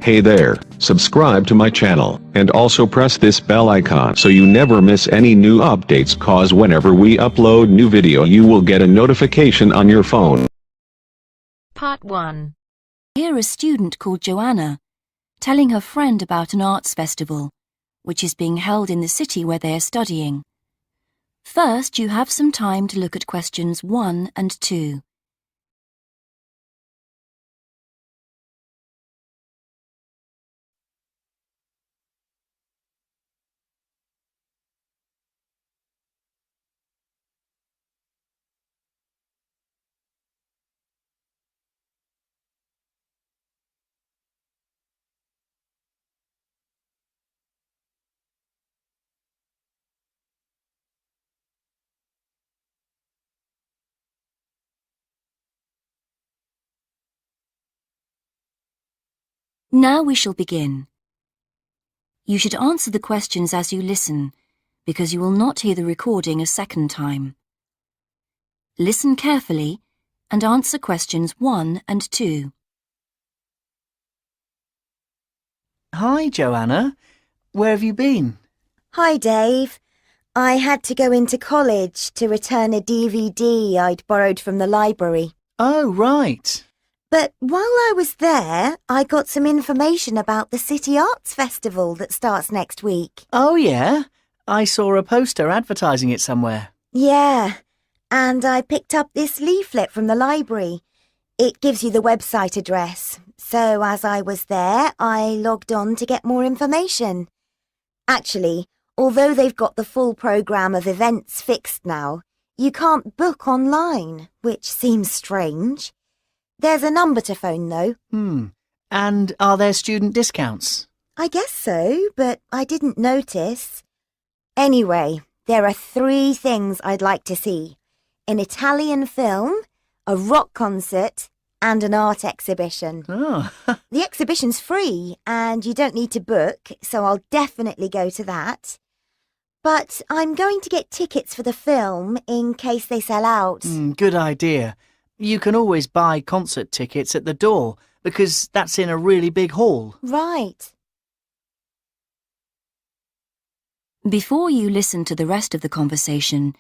Hey there, subscribe to my channel, and also press this bell icon so you never miss any new updates, cause whenever we upload new video you will get a notification on your phone. Part 1. Hear a student called Joanna telling her friend about an arts festival, which is being held in the city where they are studying. First, you have some time to look at questions 1 and 2. Now we shall begin. You should answer the questions as you listen, because you will not hear the recording a second time. Listen carefully and answer questions 1 and 2. Hi, Joanna. Where have you been? Hi, Dave. I had to go into college to return a DVD I'd borrowed from the library. Oh, right. But while I was there, I got some information about the City Arts Festival that starts next week. Oh, yeah? I saw a poster advertising it somewhere. Yeah, and I picked up this leaflet from the library. It gives you the website address. So as I was there, I logged on to get more information. Actually, although they've got the full programme of events fixed now, you can't book online, which seems strange. There's a number to phone, though. And are there student discounts? I guess so, but I didn't notice. Anyway, there are 3 things I'd like to see. An Italian film, a rock concert, and an art exhibition. Oh. The exhibition's free, and you don't need to book, so I'll definitely go to that. But I'm going to get tickets for the film in case they sell out. Good idea. You can always buy concert tickets at the door, because that's in a really big hall. Right. Before you listen to the rest of the conversation,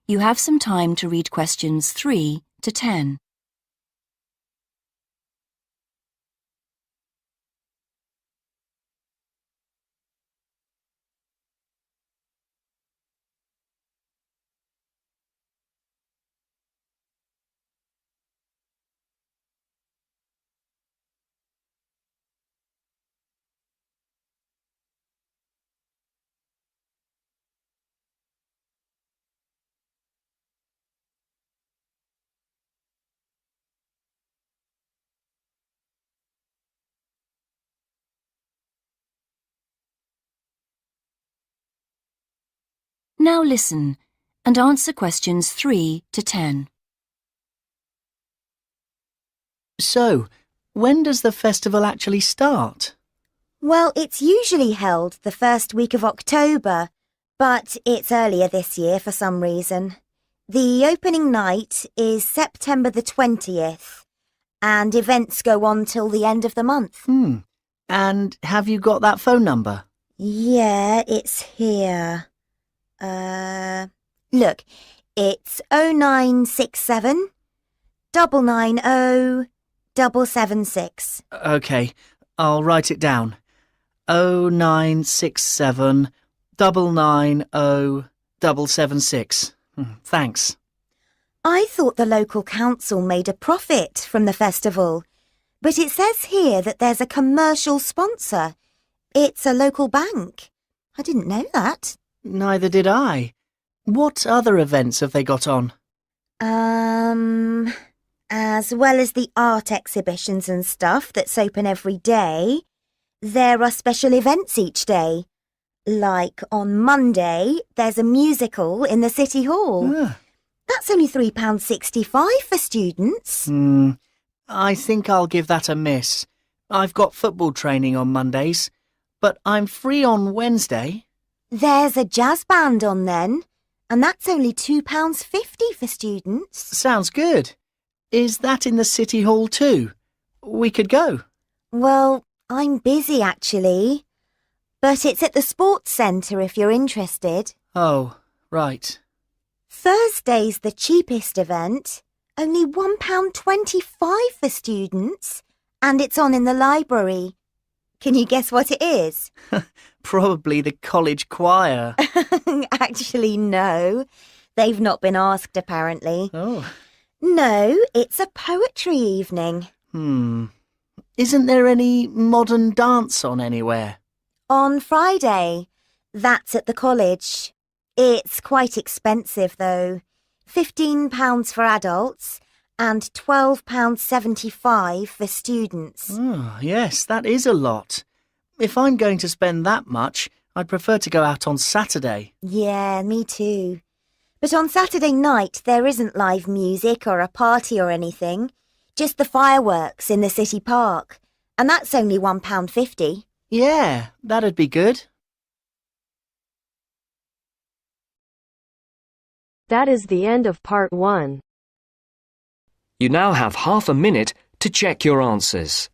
you have some time to read questions 3 to 10. Now listen and answer questions 3 to 10. So, when does the festival actually start? Well, it's usually held the first week of October, but it's earlier this year for some reason. The opening night is September the 20th, and events go on till the end of the month. And have you got that phone number? Yeah, it's here. Look, it's 0967 990 776. OK, I'll write it down. 0967 990 776. Thanks. I thought the local council made a profit from the festival, but it says here that there's a commercial sponsor. It's a local bank. I didn't know that. Neither did I. What other events have they got on? As well as the art exhibitions and stuff that's open every day, there are special events each day. Like on Monday, there's a musical in the City Hall. That's only £3.65 for students. I think I'll give that a miss. I've got football training on Mondays, but I'm free on Wednesday. There's a jazz band on then, and that's only £2.50 for students. Sounds good. Is that in the City Hall too? We could go. Well, I'm busy actually, but it's at the sports centre if you're interested. Oh, right. Thursday's the cheapest event, only £1.25 for students, and it's on in the library. Can you guess what it is? Probably the college choir. Actually, no. They've not been asked, apparently. Oh. No, it's a poetry evening. Isn't there any modern dance on anywhere? On Friday. That's at the college. It's quite expensive, though. £15 for adults and £12.75 for students. Oh, yes, that is a lot. If I'm going to spend that much, I'd prefer to go out on Saturday. Yeah, me too. But on Saturday night, there isn't live music or a party or anything. Just the fireworks in the city park. And that's only £1.50. Yeah, that'd be good. That is the end of part 1. You now have half a minute to check your answers.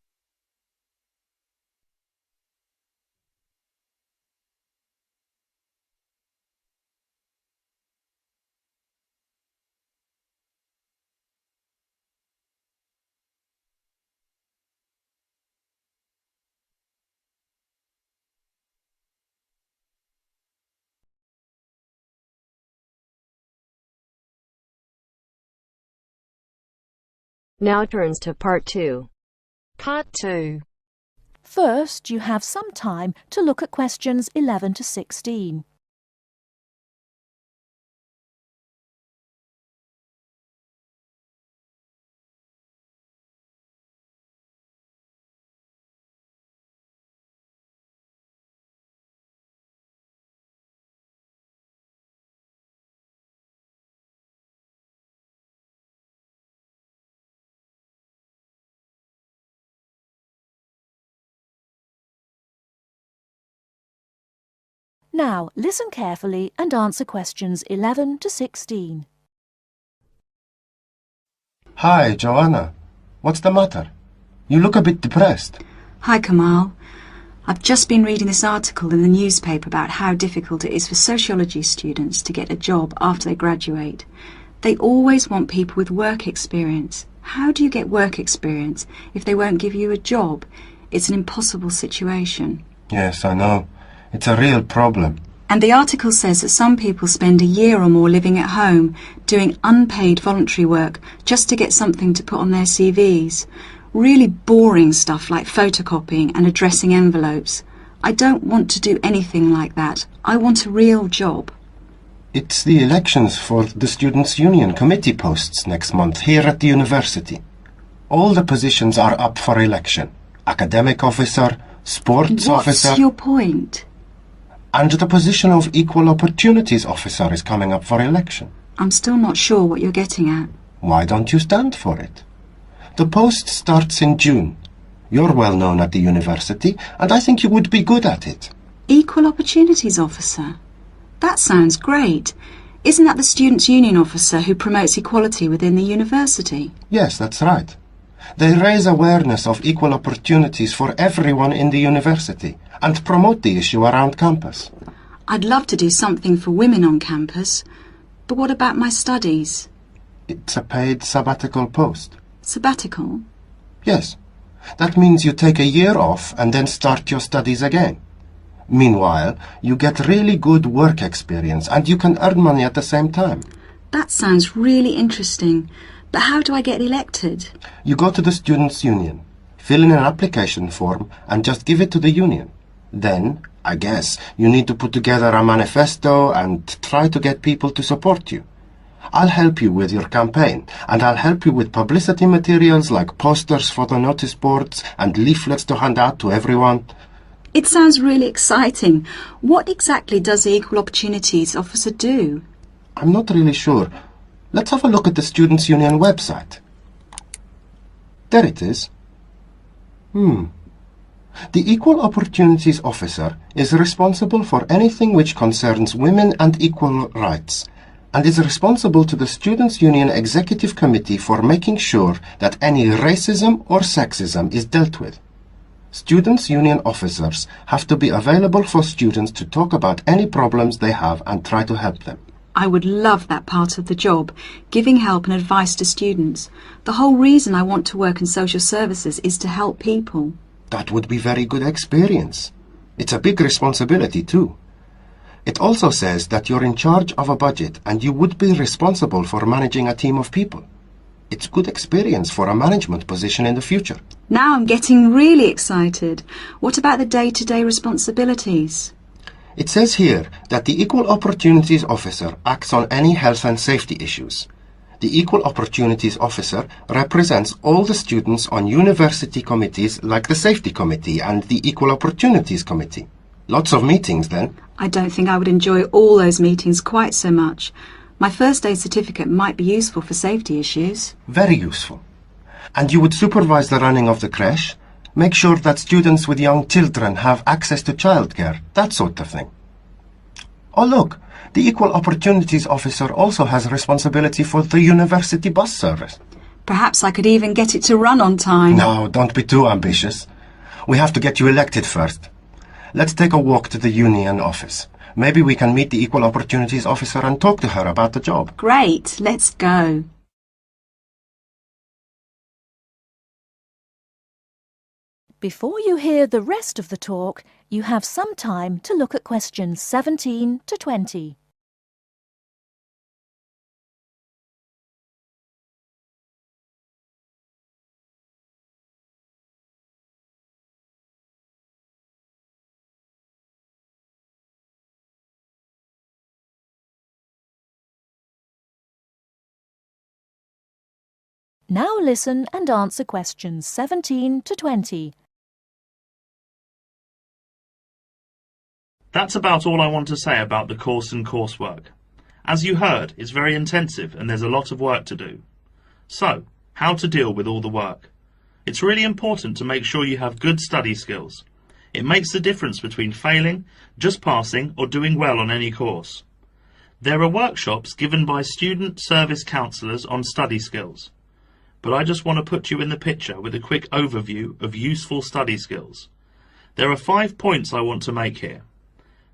Now turns to part 2. Part 2. First, you have some time to look at questions 11 to 16. Now, listen carefully and answer questions 11 to 16. Hi, Joanna. What's the matter? You look a bit depressed. Hi, Kamal. I've just been reading this article in the newspaper about how difficult it is for sociology students to get a job after they graduate. They always want people with work experience. How do you get work experience if they won't give you a job? It's an impossible situation. Yes, I know. It's a real problem. And the article says that some people spend a year or more living at home, doing unpaid voluntary work just to get something to put on their CVs. Really boring stuff like photocopying and addressing envelopes. I don't want to do anything like that. I want a real job. It's the elections for the Students' Union committee posts next month here at the university. All the positions are up for election. Academic officer, sports officer... What's your point? And the position of Equal Opportunities Officer is coming up for election. I'm still not sure what you're getting at. Why don't you stand for it? The post starts in June. You're well known at the university, and I think you would be good at it. Equal Opportunities Officer? That sounds great. Isn't that the Students' Union Officer who promotes equality within the university? Yes, that's right. They raise awareness of equal opportunities for everyone in the university and promote the issue around campus. I'd love to do something for women on campus, but what about my studies? It's a paid sabbatical post. Sabbatical? Yes. That means you take a year off and then start your studies again. Meanwhile, you get really good work experience and you can earn money at the same time. That sounds really interesting. But how do I get elected? You go to the Students' Union, fill in an application form and just give it to the union. Then, I guess, you need to put together a manifesto and try to get people to support you. I'll help you with your campaign, and I'll help you with publicity materials like posters for the notice boards and leaflets to hand out to everyone. It sounds really exciting. What exactly does the Equal Opportunities Officer do? I'm not really sure. Let's have a look at the Students' Union website. There it is. The Equal Opportunities Officer is responsible for anything which concerns women and equal rights, and is responsible to the Students' Union Executive Committee for making sure that any racism or sexism is dealt with. Students' union officers have to be available for students to talk about any problems they have and try to help them. I would love that part of the job, giving help and advice to students. The whole reason I want to work in social services is to help people. That would be very good experience. It's a big responsibility too. It also says that you're in charge of a budget and you would be responsible for managing a team of people. It's good experience for a management position in the future. Now I'm getting really excited. What about the day-to-day responsibilities? It says here that the Equal Opportunities Officer acts on any health and safety issues. The Equal Opportunities Officer represents all the students on university committees like the Safety Committee and the Equal Opportunities Committee. Lots of meetings then. I don't think I would enjoy all those meetings quite so much. My first aid certificate might be useful for safety issues. Very useful. And you would supervise the running of the creche, make sure that students with young children have access to childcare, that sort of thing. Oh look, the Equal Opportunities Officer also has responsibility for the university bus service. Perhaps I could even get it to run on time. No, don't be too ambitious. We have to get you elected first. Let's take a walk to the union office. Maybe we can meet the Equal Opportunities Officer and talk to her about the job. Great, let's go. Before you hear the rest of the talk, you have some time to look at questions 17 to 20. Now listen and answer questions 17 to 20. That's about all I want to say about the course and coursework. As you heard, it's very intensive and there's a lot of work to do. So, how to deal with all the work? It's really important to make sure you have good study skills. It makes the difference between failing, just passing, or doing well on any course. There are workshops given by student service counsellors on study skills. But I just want to put you in the picture with a quick overview of useful study skills. There are 5 points I want to make here.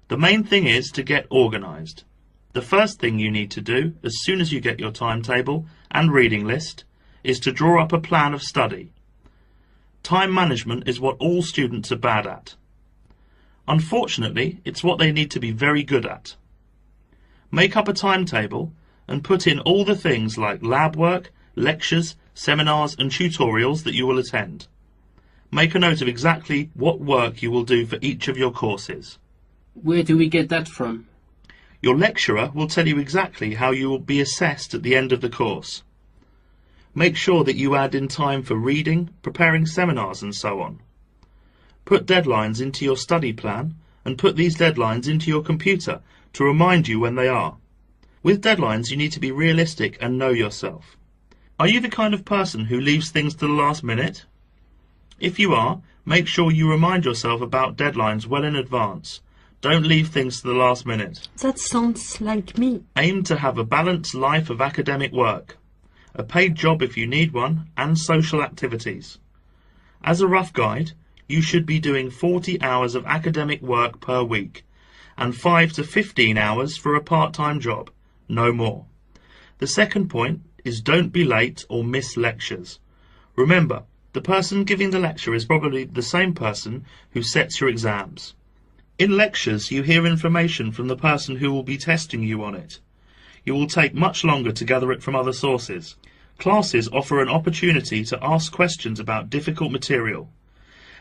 The main thing is to get organised. The first thing you need to do, as soon as you get your timetable and reading list, is to draw up a plan of study. Time management is what all students are bad at. Unfortunately, it's what they need to be very good at. Make up a timetable and put in all the things like lab work, lectures, seminars and tutorials that you will attend. Make a note of exactly what work you will do for each of your courses. Where do we get that from? Your lecturer will tell you exactly how you will be assessed at the end of the course. Make sure that you add in time for reading, preparing seminars and so on. Put deadlines into your study plan and put these deadlines into your computer to remind you when they are. With deadlines you need to be realistic and know yourself. Are you the kind of person who leaves things to the last minute? If you are, make sure you remind yourself about deadlines well in advance. Don't leave things to the last minute. That sounds like me. Aim to have a balanced life of academic work, a paid job if you need one, and social activities. As a rough guide, you should be doing 40 hours of academic work per week, and 5 to 15 hours for a part-time job, no more. The second point is don't be late or miss lectures. Remember, the person giving the lecture is probably the same person who sets your exams. In lectures, you hear information from the person who will be testing you on it. You will take much longer to gather it from other sources. Classes offer an opportunity to ask questions about difficult material,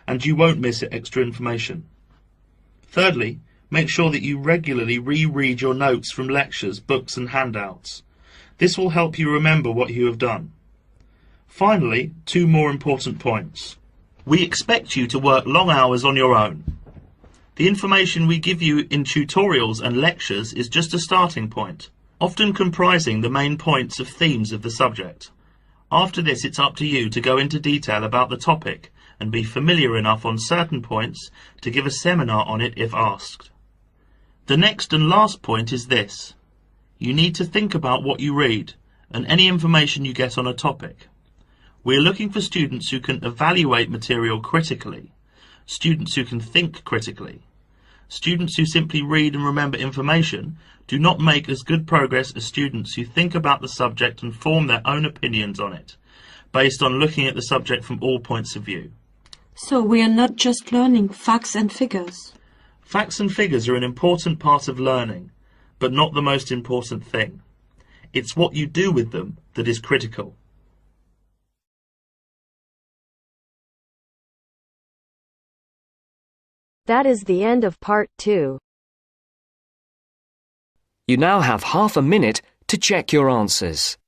and you won't miss extra information. Thirdly, make sure that you regularly reread your notes from lectures, books and handouts. This will help you remember what you have done. Finally, 2 more important points. We expect you to work long hours on your own. The information we give you in tutorials and lectures is just a starting point, often comprising the main points of themes of the subject. After this, it's up to you to go into detail about the topic and be familiar enough on certain points to give a seminar on it if asked. The next and last point is this. You need to think about what you read and any information you get on a topic. We're looking for students who can evaluate material critically, students who can think critically. Students who simply read and remember information do not make as good progress as students who think about the subject and form their own opinions on it, based on looking at the subject from all points of view. So we are not just learning facts and figures. Facts and figures are an important part of learning, but not the most important thing. It's what you do with them that is critical. That is the end of part 2. You now have half a minute to check your answers.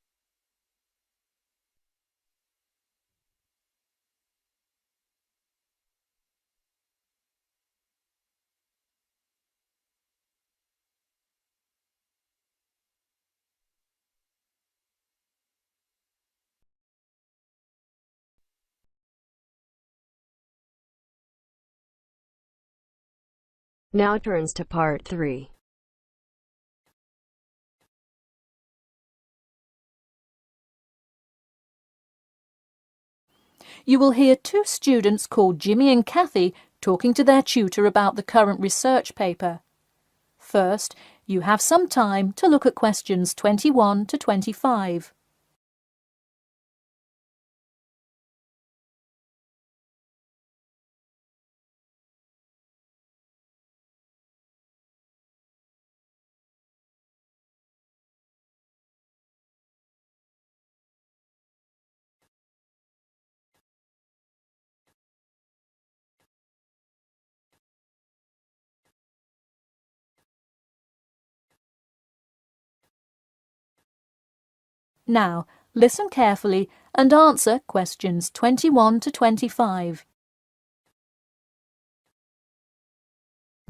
Now turns to part 3. You will hear two students called Jimmy and Kathy talking to their tutor about the current research paper. First, you have some time to look at questions 21 to 25. Now, listen carefully and answer questions 21 to 25.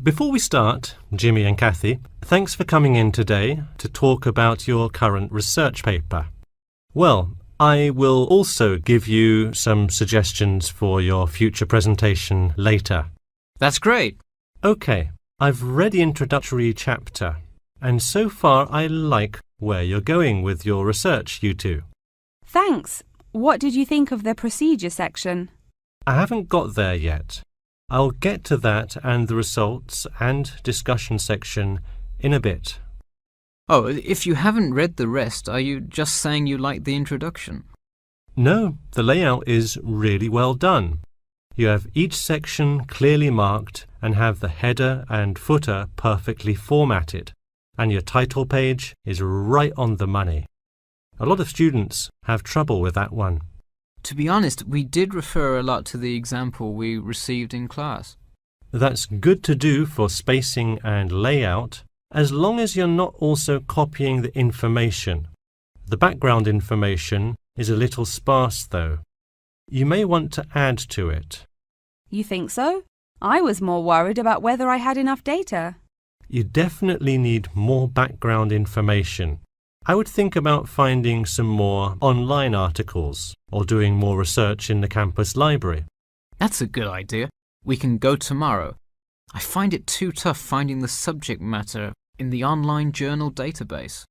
Before we start, Jimmy and Kathy, thanks for coming in today to talk about your current research paper. Well, I will also give you some suggestions for your future presentation later. That's great. Okay, I've read the introductory chapter, and so far I like where you're going with your research, you two. Thanks. What did you think of the procedure section? I haven't got there yet. I'll get to that and the results and discussion section in a bit. Oh, if you haven't read the rest, are you just saying you like the introduction? No, the layout is really well done. You have each section clearly marked and have the header and footer perfectly formatted. And your title page is right on the money. A lot of students have trouble with that one. To be honest, we did refer a lot to the example we received in class. That's good to do for spacing and layout, as long as you're not also copying the information. The background information is a little sparse though. You may want to add to it. You think so? I was more worried about whether I had enough data. You definitely need more background information. I would think about finding some more online articles or doing more research in the campus library. That's a good idea. We can go tomorrow. I find it too tough finding the subject matter in the online journal database.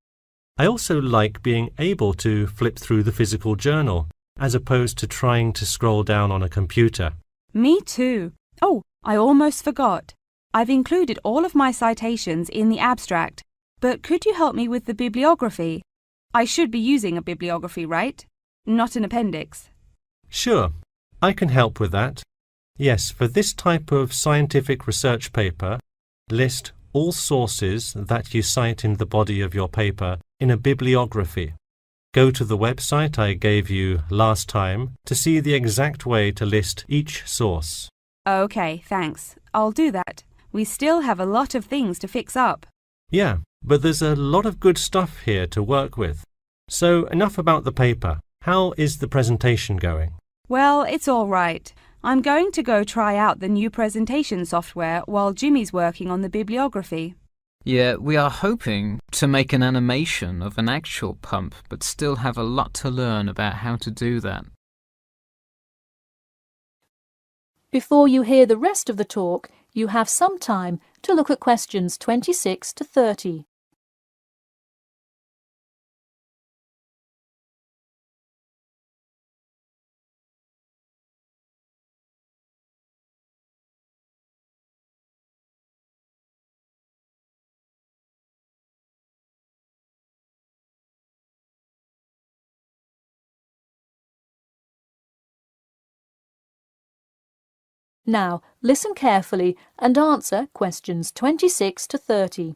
I also like being able to flip through the physical journal as opposed to trying to scroll down on a computer. Me too. Oh, I almost forgot. I've included all of my citations in the abstract, but could you help me with the bibliography? I should be using a bibliography, right? Not an appendix. Sure, I can help with that. Yes, for this type of scientific research paper, list all sources that you cite in the body of your paper in a bibliography. Go to the website I gave you last time to see the exact way to list each source. Okay, thanks. I'll do that. We still have a lot of things to fix up. Yeah, but there's a lot of good stuff here to work with. So enough about the paper. How is the presentation going? Well, it's all right. I'm going to go try out the new presentation software while Jimmy's working on the bibliography. Yeah, we are hoping to make an animation of an actual pump, but still have a lot to learn about how to do that. Before you hear the rest of the talk, you have some time to look at questions 26 to 30. Now, listen carefully and answer questions 26 to 30.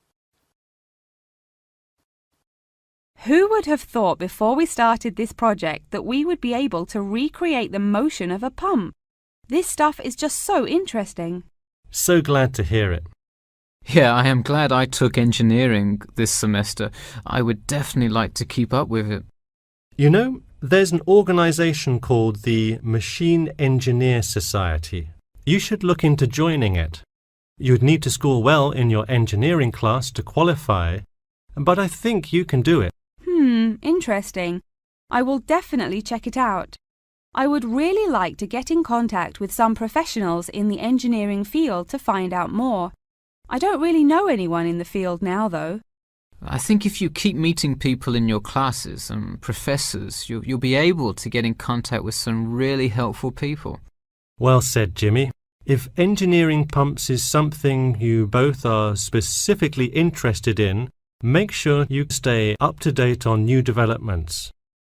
Who would have thought before we started this project that we would be able to recreate the motion of a pump? This stuff is just so interesting. So glad to hear it. Yeah, I am glad I took engineering this semester. I would definitely like to keep up with it. You know, there's an organisation called the Machine Engineer Society. You should look into joining it. You'd need to score well in your engineering class to qualify, but I think you can do it. Interesting. I will definitely check it out. I would really like to get in contact with some professionals in the engineering field to find out more. I don't really know anyone in the field now, though. I think if you keep meeting people in your classes and professors, you'll be able to get in contact with some really helpful people. Well said, Jimmy. If engineering pumps is something you both are specifically interested in, make sure you stay up to date on new developments.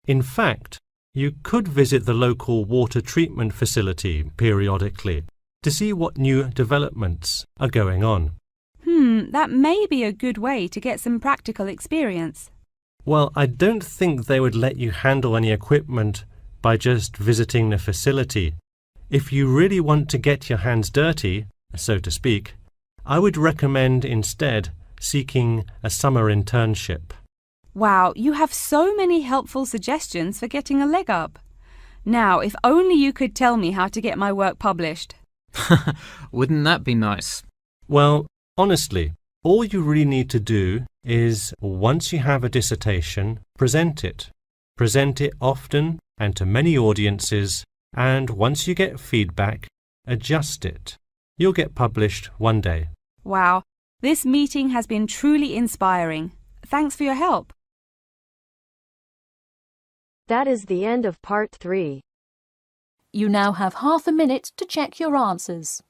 In fact, you could visit the local water treatment facility periodically to see what new developments are going on. That may be a good way to get some practical experience. Well, I don't think they would let you handle any equipment by just visiting the facility. If you really want to get your hands dirty, so to speak, I would recommend instead seeking a summer internship. Wow, you have so many helpful suggestions for getting a leg up. Now, if only you could tell me how to get my work published. Wouldn't that be nice? Well, honestly, all you really need to do is, once you have a dissertation, present it. Present it often and to many audiences, and once you get feedback, adjust it. You'll get published one day. Wow, this meeting has been truly inspiring. Thanks for your help. That is the end of part 3. You now have half a minute to check your answers.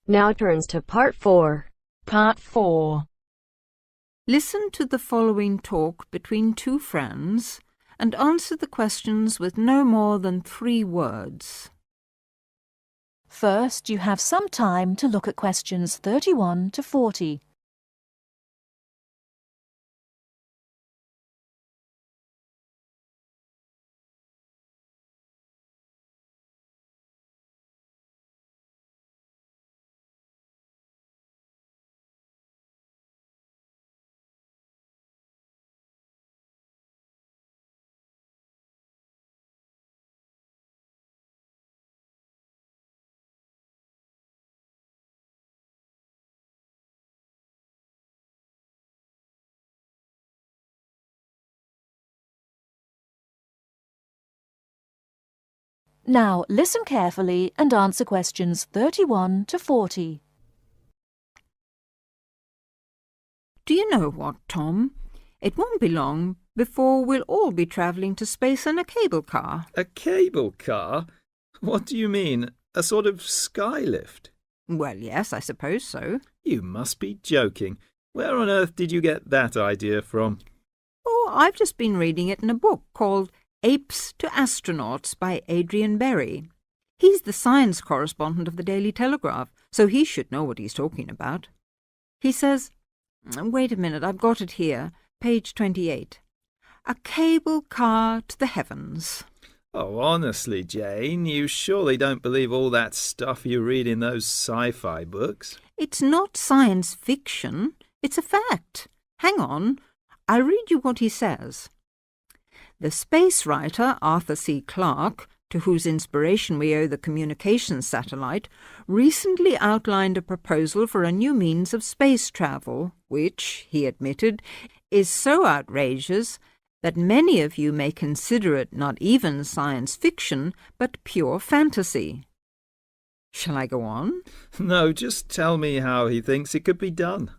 Now turns to part 4. Part 4. Listen to the following talk between two friends and answer the questions with no more than 3 words. First, you have some time to look at questions 31 to 40. Now, listen carefully and answer questions 31 to 40. Do you know what, Tom? It won't be long before we'll all be travelling to space in a cable car. A cable car? What do you mean? A sort of skylift? Well, yes, I suppose so. You must be joking. Where on earth did you get that idea from? Oh, I've just been reading it in a book called Apes to Astronauts by Adrian Berry. He's the science correspondent of the Daily Telegraph, so he should know what he's talking about. He says, wait a minute, I've got it here, page 28. A cable car to the heavens. Oh, honestly, Jane, you surely don't believe all that stuff you read in those sci-fi books? It's not science fiction, it's a fact. Hang on, I'll read you what he says. The space writer Arthur C. Clarke, to whose inspiration we owe the communications satellite, recently outlined a proposal for a new means of space travel, which, he admitted, is so outrageous that many of you may consider it not even science fiction, but pure fantasy. Shall I go on? No, just tell me how he thinks it could be done.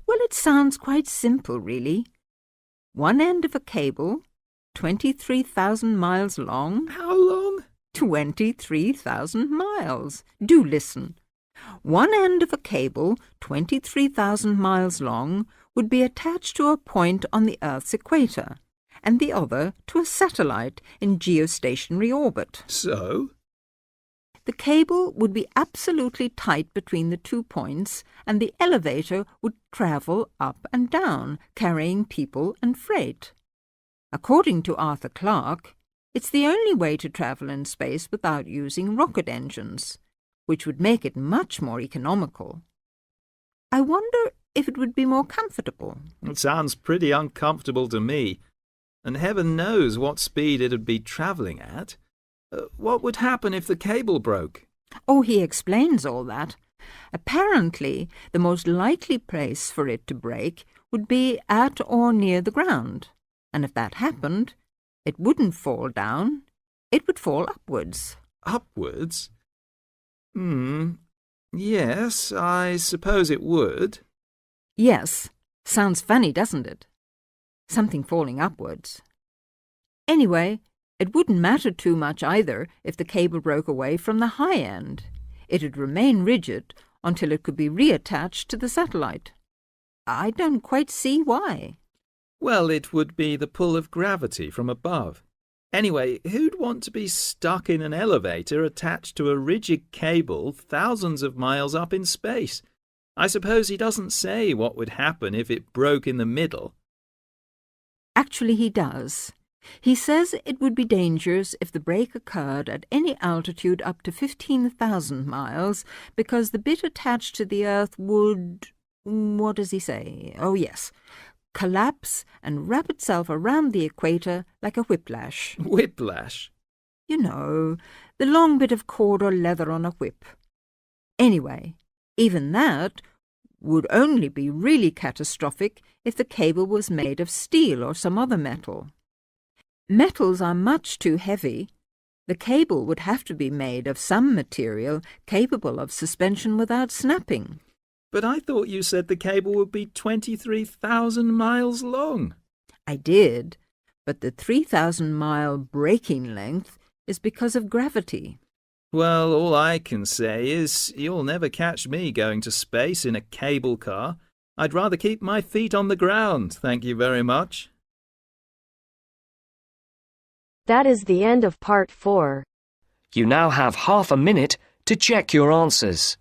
Well, it sounds quite simple, really. One end of a cable, 23,000 miles long. How long? 23,000 miles. Do listen. One end of a cable, 23,000 miles long, would be attached to a point on the Earth's equator, and the other to a satellite in geostationary orbit. So? The cable would be absolutely tight between the 2 points, and the elevator would travel up and down, carrying people and freight. According to Arthur Clarke, it's the only way to travel in space without using rocket engines, which would make it much more economical. I wonder if it would be more comfortable. It sounds pretty uncomfortable to me, and heaven knows what speed it'd be travelling at. What would happen if the cable broke? Oh, he explains all that. Apparently, the most likely place for it to break would be at or near the ground, and if that happened, it wouldn't fall down, it would fall upwards. Upwards? Yes, I suppose it would. Yes, sounds funny, doesn't it? Something falling upwards. Anyway, it wouldn't matter too much either if the cable broke away from the high end. It'd remain rigid until it could be reattached to the satellite. I don't quite see why. Well, it would be the pull of gravity from above. Anyway, who'd want to be stuck in an elevator attached to a rigid cable thousands of miles up in space? I suppose he doesn't say what would happen if it broke in the middle. Actually, he does. He says it would be dangerous if the break occurred at any altitude up to 15,000 miles, because the bit attached to the Earth would... what does he say? Oh, yes. Collapse and wrap itself around the equator like a whiplash. Whiplash? You know, the long bit of cord or leather on a whip. Anyway, even that would only be really catastrophic if the cable was made of steel or some other metal. Metals are much too heavy. The cable would have to be made of some material capable of suspension without snapping. But I thought you said the cable would be 23,000 miles long. I did, but the 3,000-mile breaking length is because of gravity. Well, all I can say is you'll never catch me going to space in a cable car. I'd rather keep my feet on the ground, thank you very much. That is the end of part 4. You now have half a minute to check your answers.